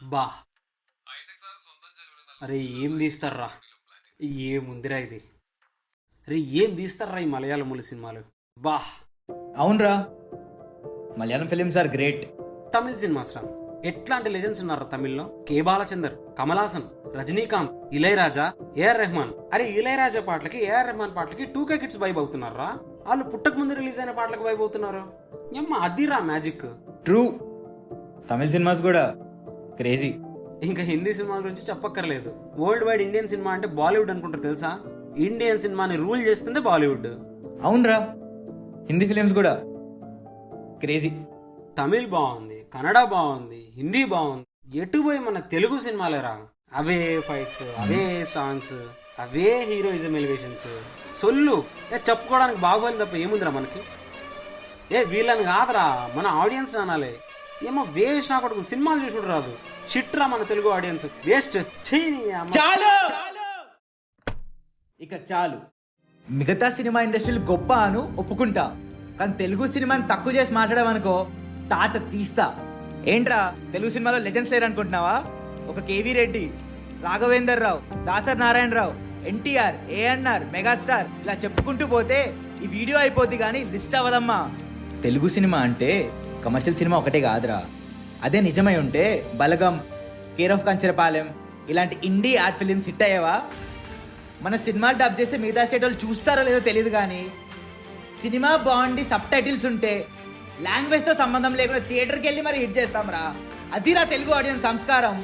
బా అరే ఏం తీస్తారా, ఏముందిరా ఇది. అరే ఏం తీస్తారా ఈ మలయాళముల సినిమాలు. బా అవునరా, Malayalam films are great. Tamil cinemas రా, ఎట్లాంటి లెజెండ్స్ ఉన్నారా తమిళ్లో. K Balachander, Kamal Haasan, Rajinikanth, Ilaiyaraaja, AR Rahman. అరే ఇళయరాజా పాటలకి, ఏఆర్ రెహమాన్ పాటలకి 2K కిడ్స్ వైబ్ అవుతున్నారా. వాళ్ళు పుట్టక ముందు రిలీజ్ అయిన పాటలకు వైబ్ అవుతున్నారు. ఎమ్మ అదిరా మ్యాజిక్. ట్రూ, తమిళ సినిమాస్ కూడా క్రేజీ. ఇంకా హిందీ సినిమా గురించి చెప్పక్కర్లేదు. వరల్డ్ వైడ్ ఇండియన్ సినిమా అంటే బాలీవుడ్ అనుకుంటారు తెలుసా. ఇండియన్ సినిమాని రూల్ చేస్తుంది బాలీవుడ్. అవునరా, హిందీ ఫిలిమ్స్ కూడా క్రేజీ. తమిళ్ బాగుంది, కన్నడ బాగుంది, హిందీ బాగుంది. ఎటు పోయి మన తెలుగు సినిమాలేరా, అవే ఫైట్స్, అవే సాంగ్స్, అవే హీరోయిజం ఎలివేషన్స్. సొల్లు చెప్పుకోవడానికి బాగోలేదు తప్ప ఏముందిరా మనకి. వీళ్ళని కాదురా, మన ఆడియన్స్ అనాలి. ఏమో వేస్ట్ నా కొడుకు సినిమాలు చూసుడు రాదు. షిట్రా మన తెలుగు ఆడియన్స్, వేస్ట్. చాలు, ఇక చాలు. మిగతా సినిమా ఇండస్ట్రీలు గొప్ప అను ఒప్పుకుంటా, కానీ తెలుగు సినిమాని తక్కువ చేసి మాట్లాడమనుకో తాట తీస్తా. ఏంట్రా తెలుగు సినిమాలో లెజెండ్స్ లేరు అనుకుంటున్నావా? ఒక కేవీ రెడ్డి, రాఘవేందర్ రావు, దాసర్ నారాయణరావు, ఎన్టీఆర్, ఏఎన్ఆర్, మెగాస్టార్, ఇలా చెప్పుకుంటూ పోతే ఈ వీడియో అయిపోద్ది కానీ లిస్ట్ అవ్వదమ్మా. తెలుగు సినిమా అంటే కమర్షియల్ సినిమా ఒకటే కాదురా. అదే నిజమై ఉంటే బలగం, కేర్ ఆఫ్ కంచరపాలెం ఇలాంటి ఇండీ ఆర్ట్ ఫిలిమ్స్ హిట్ అయ్యేవా? మన సినిమాలు డబ్ చేస్తే మిగతా స్టేట్ వాళ్ళు చూస్తారో లేదో తెలియదు కానీ సినిమా బాగుండి సబ్ టైటిల్స్ ఉంటే లాంగ్వేజ్తో సంబంధం లేకుండా థియేటర్కి వెళ్ళి మరి హిట్ చేస్తాం రా. అదిరా తెలుగు ఆడియన్స్ సంస్కారం.